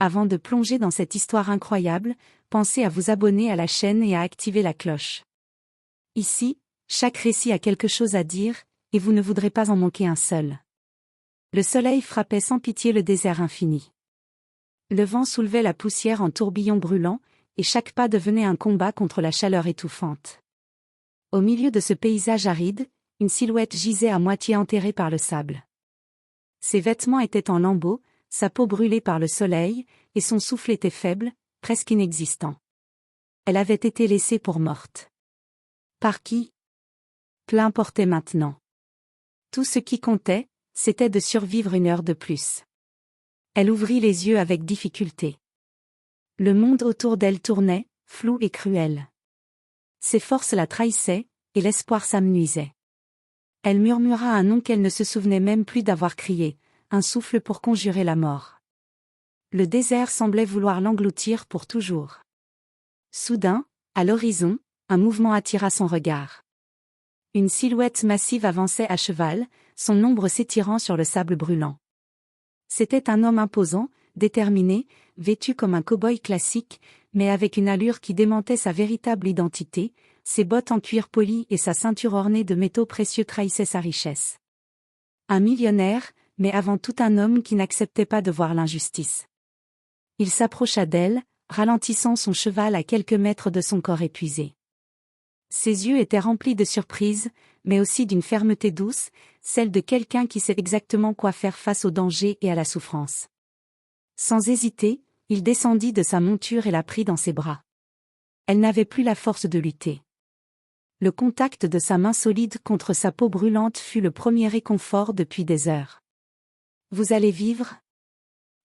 Avant de plonger dans cette histoire incroyable, pensez à vous abonner à la chaîne et à activer la cloche. Ici, chaque récit a quelque chose à dire, et vous ne voudrez pas en manquer un seul. Le soleil frappait sans pitié le désert infini. Le vent soulevait la poussière en tourbillons brûlants, et chaque pas devenait un combat contre la chaleur étouffante. Au milieu de ce paysage aride, une silhouette gisait à moitié enterrée par le sable. Ses vêtements étaient en lambeaux, sa peau brûlée par le soleil, et son souffle était faible, presque inexistant. Elle avait été laissée pour morte. Par qui? Peu importait maintenant. Tout ce qui comptait, c'était de survivre une heure de plus. Elle ouvrit les yeux avec difficulté. Le monde autour d'elle tournait, flou et cruel. Ses forces la trahissaient, et l'espoir s'amenuisait. Elle murmura un nom qu'elle ne se souvenait même plus d'avoir crié, un souffle pour conjurer la mort. Le désert semblait vouloir l'engloutir pour toujours. Soudain, à l'horizon, un mouvement attira son regard. Une silhouette massive avançait à cheval, son ombre s'étirant sur le sable brûlant. C'était un homme imposant, déterminé, vêtu comme un cow-boy classique, mais avec une allure qui démentait sa véritable identité, ses bottes en cuir poli et sa ceinture ornée de métaux précieux trahissaient sa richesse. Un millionnaire, mais avant tout un homme qui n'acceptait pas de voir l'injustice. Il s'approcha d'elle, ralentissant son cheval à quelques mètres de son corps épuisé. Ses yeux étaient remplis de surprise, mais aussi d'une fermeté douce, celle de quelqu'un qui sait exactement quoi faire face au danger et à la souffrance. Sans hésiter, il descendit de sa monture et la prit dans ses bras. Elle n'avait plus la force de lutter. Le contact de sa main solide contre sa peau brûlante fut le premier réconfort depuis des heures. « Vous allez vivre »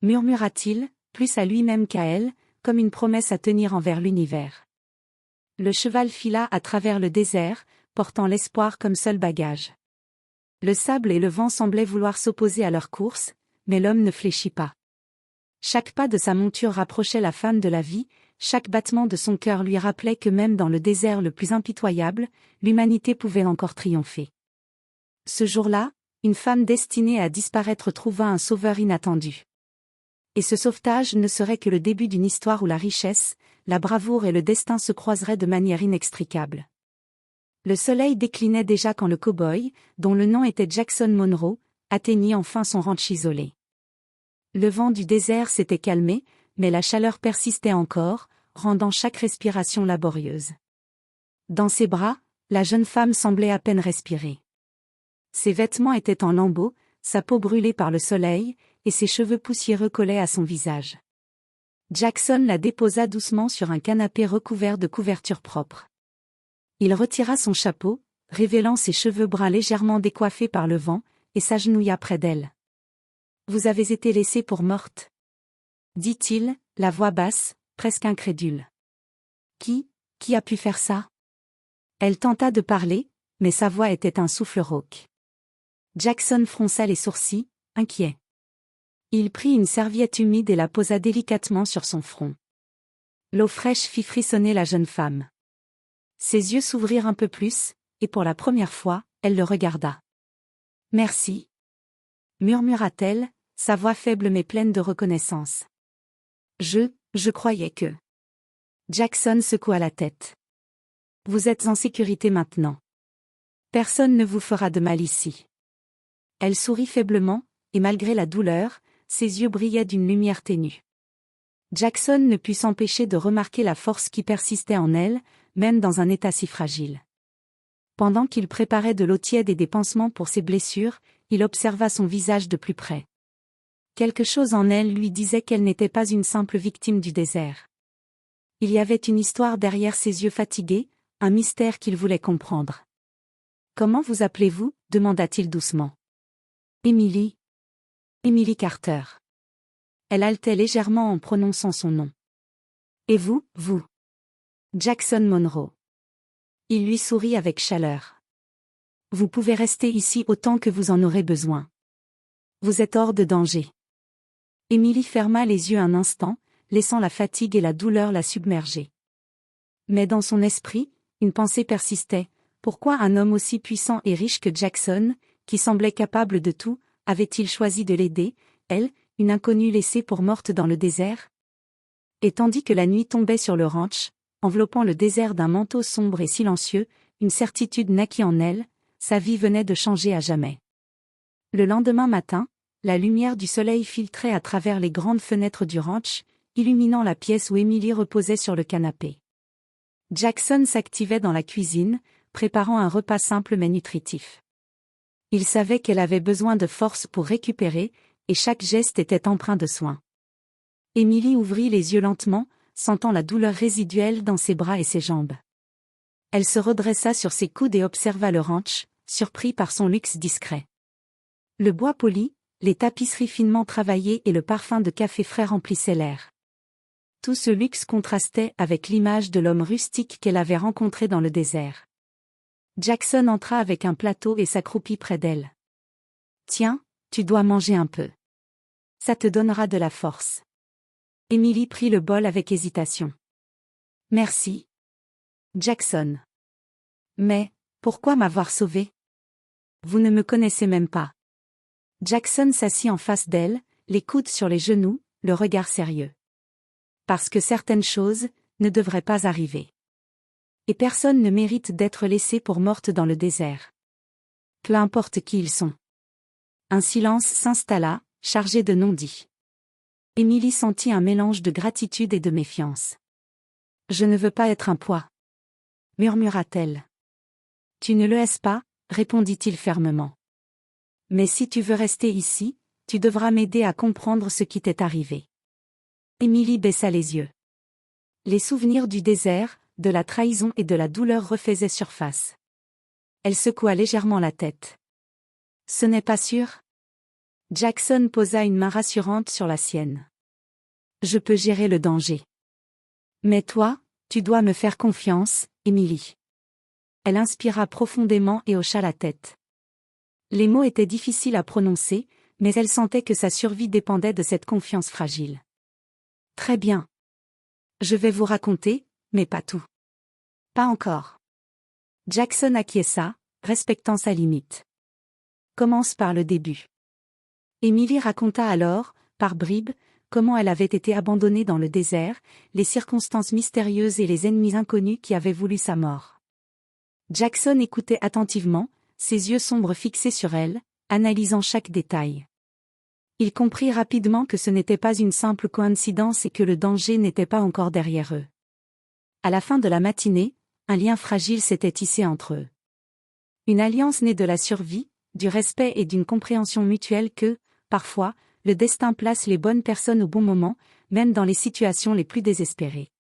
murmura-t-il, plus à lui-même qu'à elle, comme une promesse à tenir envers l'univers. Le cheval fila à travers le désert, portant l'espoir comme seul bagage. Le sable et le vent semblaient vouloir s'opposer à leur course, mais l'homme ne fléchit pas. Chaque pas de sa monture rapprochait la femme de la vie, chaque battement de son cœur lui rappelait que même dans le désert le plus impitoyable, l'humanité pouvait encore triompher. Ce jour-là, une femme destinée à disparaître trouva un sauveur inattendu. Et ce sauvetage ne serait que le début d'une histoire où la richesse, la bravoure et le destin se croiseraient de manière inextricable. Le soleil déclinait déjà quand le cow-boy, dont le nom était Jackson Monroe, atteignit enfin son ranch isolé. Le vent du désert s'était calmé, mais la chaleur persistait encore, rendant chaque respiration laborieuse. Dans ses bras, la jeune femme semblait à peine respirer. Ses vêtements étaient en lambeaux, sa peau brûlée par le soleil, et ses cheveux poussiéreux collaient à son visage. Jackson la déposa doucement sur un canapé recouvert de couvertures propres. Il retira son chapeau, révélant ses cheveux bruns légèrement décoiffés par le vent, et s'agenouilla près d'elle. « Vous avez été laissée pour morte » dit-il, la voix basse, presque incrédule. « Qui a pu faire ça ?» Elle tenta de parler, mais sa voix était un souffle rauque. Jackson fronça les sourcils, inquiet. Il prit une serviette humide et la posa délicatement sur son front. L'eau fraîche fit frissonner la jeune femme. Ses yeux s'ouvrirent un peu plus, et pour la première fois, elle le regarda. « Merci » murmura-t-elle, sa voix faible mais pleine de reconnaissance. « Je croyais que... » Jackson secoua la tête. « Vous êtes en sécurité maintenant. Personne ne vous fera de mal ici. » Elle sourit faiblement, et malgré la douleur, ses yeux brillaient d'une lumière ténue. Jackson ne put s'empêcher de remarquer la force qui persistait en elle, même dans un état si fragile. Pendant qu'il préparait de l'eau tiède et des pansements pour ses blessures, il observa son visage de plus près. Quelque chose en elle lui disait qu'elle n'était pas une simple victime du désert. Il y avait une histoire derrière ses yeux fatigués, un mystère qu'il voulait comprendre. « Comment vous appelez-vous » demanda-t-il doucement. « Emily. Emily Carter. » Elle haletait légèrement en prononçant son nom. « Et vous »« Jackson Monroe. » Il lui sourit avec chaleur. « Vous pouvez rester ici autant que vous en aurez besoin. Vous êtes hors de danger. » Emily ferma les yeux un instant, laissant la fatigue et la douleur la submerger. Mais dans son esprit, une pensée persistait. Pourquoi un homme aussi puissant et riche que Jackson, qui semblait capable de tout, avait-il choisi de l'aider, elle, une inconnue laissée pour morte dans le désert? Et tandis que la nuit tombait sur le ranch, enveloppant le désert d'un manteau sombre et silencieux, une certitude naquit en elle, sa vie venait de changer à jamais. Le lendemain matin, la lumière du soleil filtrait à travers les grandes fenêtres du ranch, illuminant la pièce où Emily reposait sur le canapé. Jackson s'activait dans la cuisine, préparant un repas simple mais nutritif. Il savait qu'elle avait besoin de force pour récupérer, et chaque geste était empreint de soin. Emily ouvrit les yeux lentement, sentant la douleur résiduelle dans ses bras et ses jambes. Elle se redressa sur ses coudes et observa le ranch, surpris par son luxe discret. Le bois poli, les tapisseries finement travaillées et le parfum de café frais remplissaient l'air. Tout ce luxe contrastait avec l'image de l'homme rustique qu'elle avait rencontré dans le désert. Jackson entra avec un plateau et s'accroupit près d'elle. « Tiens, tu dois manger un peu. Ça te donnera de la force. » Emily prit le bol avec hésitation. « Merci. Jackson. Mais, pourquoi m'avoir sauvé? Vous ne me connaissez même pas. » Jackson s'assit en face d'elle, les coudes sur les genoux, le regard sérieux. « Parce que certaines choses ne devraient pas arriver. Et personne ne mérite d'être laissé pour morte dans le désert. Peu importe qui ils sont. » Un silence s'installa, chargé de non-dits. Emily sentit un mélange de gratitude et de méfiance. « Je ne veux pas être un poids. » murmura-t-elle. « Tu ne le es pas, répondit-il fermement. « Mais si tu veux rester ici, tu devras m'aider à comprendre ce qui t'est arrivé. » Emily baissa les yeux. Les souvenirs du désert, de la trahison et de la douleur refaisaient surface. Elle secoua légèrement la tête. « Ce n'est pas sûr ?» Jackson posa une main rassurante sur la sienne. « Je peux gérer le danger. Mais toi, tu dois me faire confiance, Emily. » Elle inspira profondément et hocha la tête. Les mots étaient difficiles à prononcer, mais elle sentait que sa survie dépendait de cette confiance fragile. « Très bien. Je vais vous raconter, mais pas tout. » « Pas encore. » Jackson acquiesça, respectant sa limite. « Commence par le début. » Emily raconta alors, par bribes, comment elle avait été abandonnée dans le désert, les circonstances mystérieuses et les ennemis inconnus qui avaient voulu sa mort. Jackson écoutait attentivement, ses yeux sombres fixés sur elle, analysant chaque détail. Il comprit rapidement que ce n'était pas une simple coïncidence et que le danger n'était pas encore derrière eux. À la fin de la matinée, un lien fragile s'était tissé entre eux. Une alliance née de la survie, du respect et d'une compréhension mutuelle que, parfois, le destin place les bonnes personnes au bon moment, même dans les situations les plus désespérées.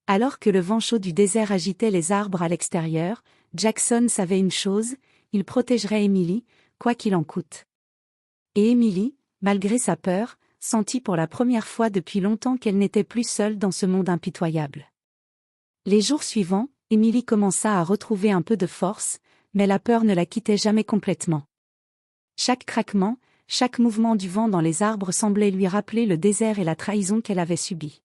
Alors que le vent chaud du désert agitait les arbres à l'extérieur, Jackson savait une chose, il protégerait Emily, quoi qu'il en coûte. Et Emily, malgré sa peur, sentit pour la première fois depuis longtemps qu'elle n'était plus seule dans ce monde impitoyable. Les jours suivants, Emily commença à retrouver un peu de force, mais la peur ne la quittait jamais complètement. Chaque craquement, chaque mouvement du vent dans les arbres semblait lui rappeler le désert et la trahison qu'elle avait subie.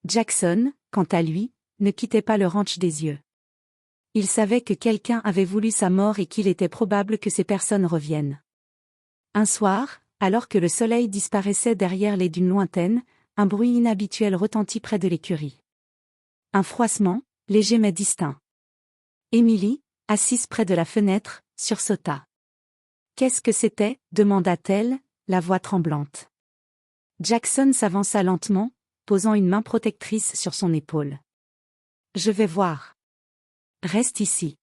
Jackson, quant à lui, ne quittait pas le ranch des yeux. Il savait que quelqu'un avait voulu sa mort et qu'il était probable que ces personnes reviennent. Un soir, alors que le soleil disparaissait derrière les dunes lointaines, un bruit inhabituel retentit près de l'écurie. Un froissement, léger mais distinct. Emily, assise près de la fenêtre, sursauta. « Qu'est-ce que c'était » demanda-t-elle, la voix tremblante. Jackson s'avança lentement, posant une main protectrice sur son épaule. « Je vais voir. Reste ici. »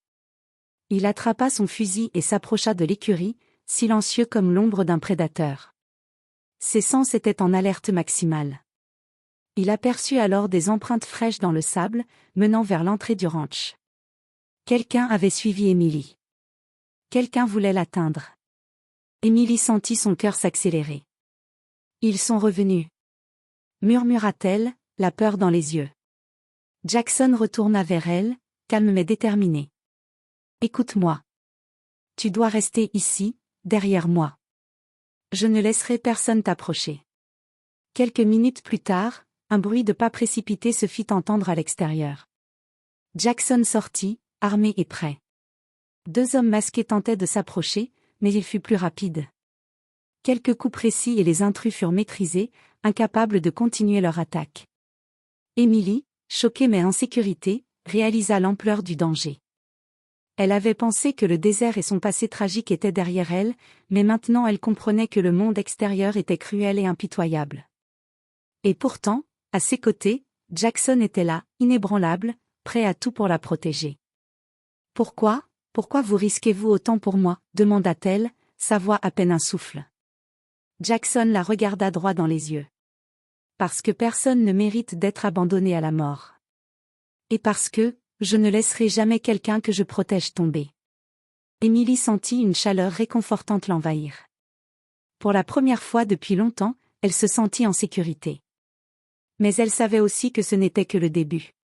Il attrapa son fusil et s'approcha de l'écurie, silencieux comme l'ombre d'un prédateur. Ses sens étaient en alerte maximale. Il aperçut alors des empreintes fraîches dans le sable, menant vers l'entrée du ranch. Quelqu'un avait suivi Emily. Quelqu'un voulait l'atteindre. Emily sentit son cœur s'accélérer. « Ils sont revenus. » murmura-t-elle, la peur dans les yeux. Jackson retourna vers elle, calme mais déterminé. « Écoute-moi. Tu dois rester ici, derrière moi. Je ne laisserai personne t'approcher. » Quelques minutes plus tard, un bruit de pas précipité se fit entendre à l'extérieur. Jackson sortit, armé et prêt. Deux hommes masqués tentaient de s'approcher, mais il fut plus rapide. « Quelques coups précis et les intrus furent maîtrisés, incapables de continuer leur attaque. Emily, choquée mais en sécurité, réalisa l'ampleur du danger. Elle avait pensé que le désert et son passé tragique étaient derrière elle, mais maintenant elle comprenait que le monde extérieur était cruel et impitoyable. Et pourtant, à ses côtés, Jackson était là, inébranlable, prêt à tout pour la protéger. « Pourquoi vous risquez-vous autant pour moi ?» demanda-t-elle, sa voix à peine un souffle. Jackson la regarda droit dans les yeux. « Parce que personne ne mérite d'être abandonné à la mort. Et parce que, je ne laisserai jamais quelqu'un que je protège tomber. » Emily sentit une chaleur réconfortante l'envahir. Pour la première fois depuis longtemps, elle se sentit en sécurité. Mais elle savait aussi que ce n'était que le début.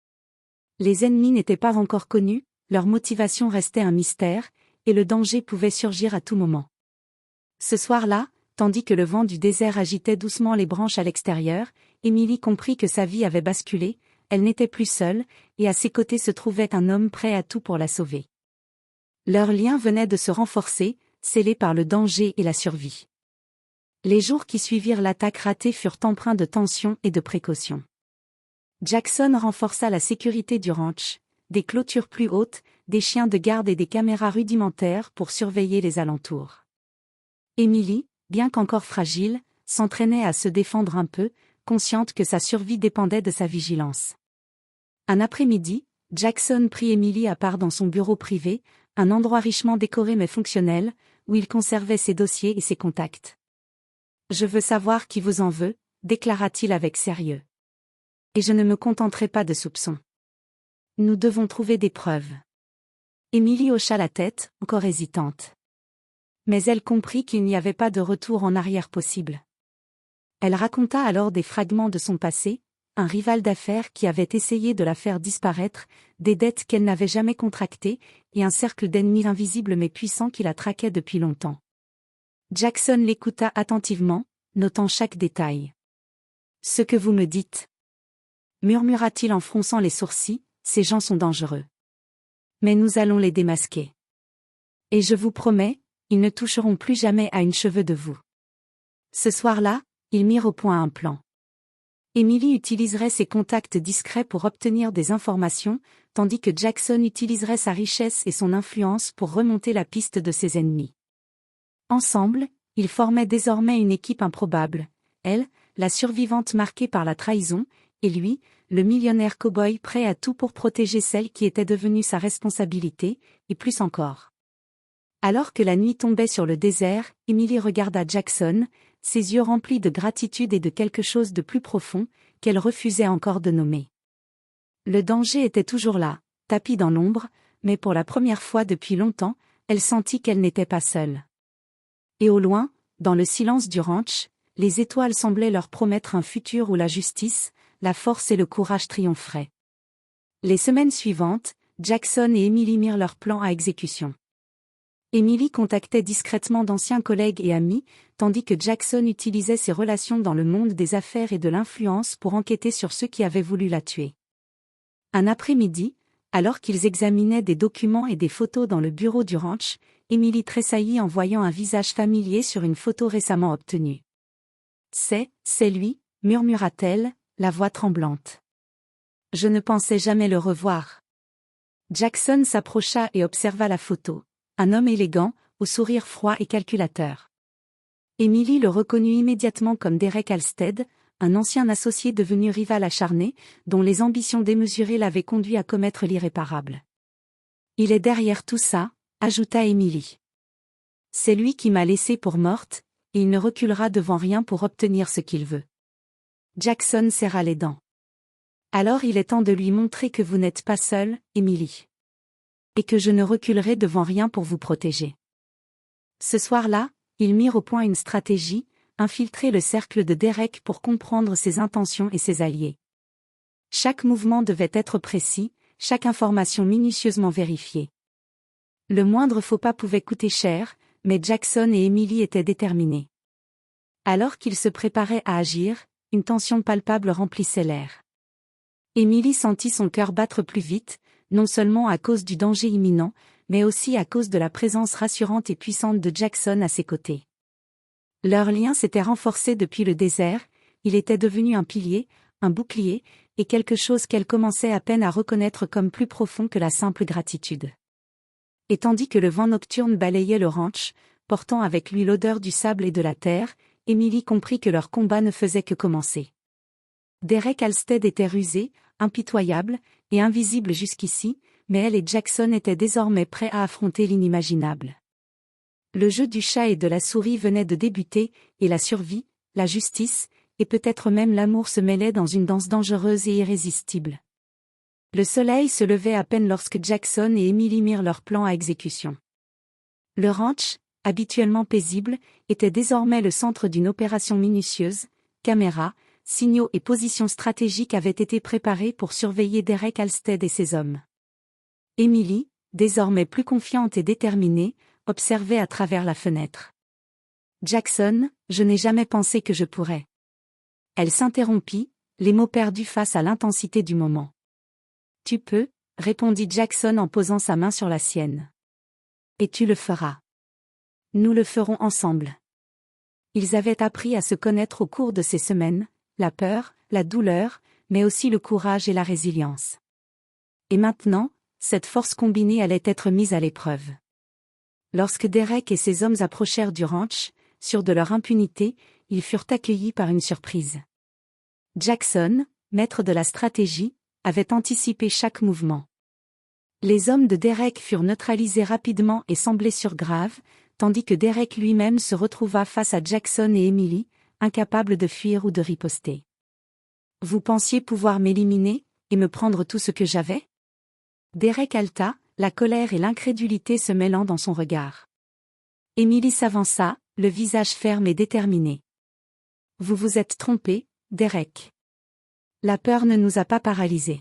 Les ennemis n'étaient pas encore connus, leur motivation restait un mystère, et le danger pouvait surgir à tout moment. Ce soir-là, tandis que le vent du désert agitait doucement les branches à l'extérieur, Emily comprit que sa vie avait basculé, elle n'était plus seule, et à ses côtés se trouvait un homme prêt à tout pour la sauver. Leur lien venait de se renforcer, scellé par le danger et la survie. Les jours qui suivirent l'attaque ratée furent empreints de tension et de précaution. Jackson renforça la sécurité du ranch, des clôtures plus hautes, des chiens de garde et des caméras rudimentaires pour surveiller les alentours. Emily, bien qu'encore fragile, s'entraînait à se défendre un peu, consciente que sa survie dépendait de sa vigilance. Un après-midi, Jackson prit Emily à part dans son bureau privé, un endroit richement décoré mais fonctionnel, où il conservait ses dossiers et ses contacts. « Je veux savoir qui vous en veut, » déclara-t-il avec sérieux. « Et je ne me contenterai pas de soupçons. Nous devons trouver des preuves. » Emily hocha la tête, encore hésitante. Mais elle comprit qu'il n'y avait pas de retour en arrière possible. Elle raconta alors des fragments de son passé, un rival d'affaires qui avait essayé de la faire disparaître, des dettes qu'elle n'avait jamais contractées, et un cercle d'ennemis invisibles mais puissants qui la traquaient depuis longtemps. Jackson l'écouta attentivement, notant chaque détail. « Ce que vous me dites, » murmura-t-il en fronçant les sourcils, « ces gens sont dangereux. Mais nous allons les démasquer. Et je vous promets, ils ne toucheront plus jamais à une cheveu de vous. » Ce soir-là, ils mirent au point un plan. Emily utiliserait ses contacts discrets pour obtenir des informations, tandis que Jackson utiliserait sa richesse et son influence pour remonter la piste de ses ennemis. Ensemble, ils formaient désormais une équipe improbable, elle, la survivante marquée par la trahison, et lui, le millionnaire cow-boy prêt à tout pour protéger celle qui était devenue sa responsabilité, et plus encore. Alors que la nuit tombait sur le désert, Emily regarda Jackson, ses yeux remplis de gratitude et de quelque chose de plus profond, qu'elle refusait encore de nommer. Le danger était toujours là, tapi dans l'ombre, mais pour la première fois depuis longtemps, elle sentit qu'elle n'était pas seule. Et au loin, dans le silence du ranch, les étoiles semblaient leur promettre un futur où la justice, la force et le courage triompheraient. Les semaines suivantes, Jackson et Emily mirent leur plan à exécution. Emily contactait discrètement d'anciens collègues et amis, tandis que Jackson utilisait ses relations dans le monde des affaires et de l'influence pour enquêter sur ceux qui avaient voulu la tuer. Un après-midi, alors qu'ils examinaient des documents et des photos dans le bureau du ranch, Emily tressaillit en voyant un visage familier sur une photo récemment obtenue. « C'est lui », murmura-t-elle, la voix tremblante. « Je ne pensais jamais le revoir. » Jackson s'approcha et observa la photo. Un homme élégant, au sourire froid et calculateur. Emily le reconnut immédiatement comme Derek Alsted, un ancien associé devenu rival acharné, dont les ambitions démesurées l'avaient conduit à commettre l'irréparable. « Il est derrière tout ça », ajouta Emily. « C'est lui qui m'a laissée pour morte, et il ne reculera devant rien pour obtenir ce qu'il veut. » Jackson serra les dents. « Alors il est temps de lui montrer que vous n'êtes pas seule, Emily. Et que je ne reculerai devant rien pour vous protéger. » Ce soir-là, ils mirent au point une stratégie, infiltrer le cercle de Derek pour comprendre ses intentions et ses alliés. Chaque mouvement devait être précis, chaque information minutieusement vérifiée. Le moindre faux pas pouvait coûter cher, mais Jackson et Emily étaient déterminés. Alors qu'ils se préparaient à agir, une tension palpable remplissait l'air. Emily sentit son cœur battre plus vite, non seulement à cause du danger imminent, mais aussi à cause de la présence rassurante et puissante de Jackson à ses côtés. Leur lien s'était renforcé depuis le désert, il était devenu un pilier, un bouclier, et quelque chose qu'elle commençait à peine à reconnaître comme plus profond que la simple gratitude. Et tandis que le vent nocturne balayait le ranch, portant avec lui l'odeur du sable et de la terre, Emily comprit que leur combat ne faisait que commencer. Derek Halstead était rusé, impitoyable, et invisible jusqu'ici, mais elle et Jackson étaient désormais prêts à affronter l'inimaginable. Le jeu du chat et de la souris venait de débuter, et la survie, la justice, et peut-être même l'amour se mêlaient dans une danse dangereuse et irrésistible. Le soleil se levait à peine lorsque Jackson et Emily mirent leur plan à exécution. Le ranch, habituellement paisible, était désormais le centre d'une opération minutieuse. Caméras, signaux et positions stratégiques avaient été préparés pour surveiller Derek Halstead et ses hommes. Emily, désormais plus confiante et déterminée, observait à travers la fenêtre. Jackson, je n'ai jamais pensé que je pourrais. Elle s'interrompit, les mots perdus face à l'intensité du moment. Tu peux, répondit Jackson en posant sa main sur la sienne. Et tu le feras. Nous le ferons ensemble. Ils avaient appris à se connaître au cours de ces semaines, la peur, la douleur, mais aussi le courage et la résilience. Et maintenant, cette force combinée allait être mise à l'épreuve. Lorsque Derek et ses hommes approchèrent du ranch, sûrs de leur impunité, ils furent accueillis par une surprise. Jackson, maître de la stratégie, avait anticipé chaque mouvement. Les hommes de Derek furent neutralisés rapidement et sans blessure grave, tandis que Derek lui-même se retrouva face à Jackson et Emily, incapables de fuir ou de riposter. Vous pensiez pouvoir m'éliminer, et me prendre tout ce que j'avais ? Derek halta, la colère et l'incrédulité se mêlant dans son regard. Emily s'avança, le visage ferme et déterminé. Vous vous êtes trompé, Derek. La peur ne nous a pas paralysés.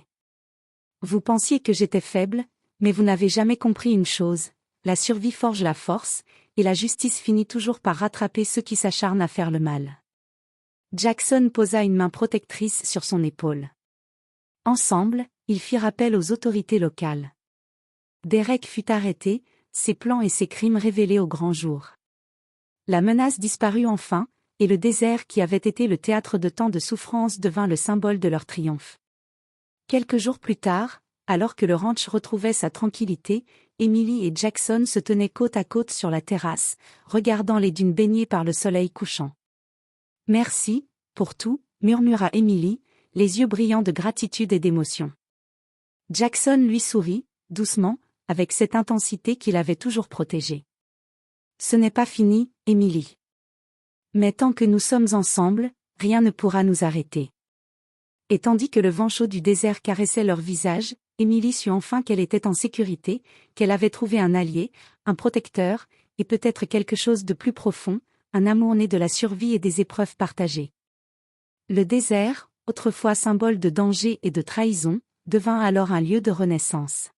Vous pensiez que j'étais faible, mais vous n'avez jamais compris une chose, la survie forge la force, et la justice finit toujours par rattraper ceux qui s'acharnent à faire le mal. Jackson posa une main protectrice sur son épaule. Ensemble, ils firent appel aux autorités locales. Derek fut arrêté, ses plans et ses crimes révélés au grand jour. La menace disparut enfin, et le désert qui avait été le théâtre de tant de souffrances devint le symbole de leur triomphe. Quelques jours plus tard, alors que le ranch retrouvait sa tranquillité, Emily et Jackson se tenaient côte à côte sur la terrasse, regardant les dunes baignées par le soleil couchant. « Merci, pour tout », murmura Emily, les yeux brillants de gratitude et d'émotion. Jackson lui sourit, doucement, avec cette intensité qu'il avait toujours protégée. « Ce n'est pas fini, Emily. Mais tant que nous sommes ensemble, rien ne pourra nous arrêter. » Et tandis que le vent chaud du désert caressait leur visage, Emily sut enfin qu'elle était en sécurité, qu'elle avait trouvé un allié, un protecteur, et peut-être quelque chose de plus profond, un amour né de la survie et des épreuves partagées. Le désert, autrefois symbole de danger et de trahison, devint alors un lieu de renaissance.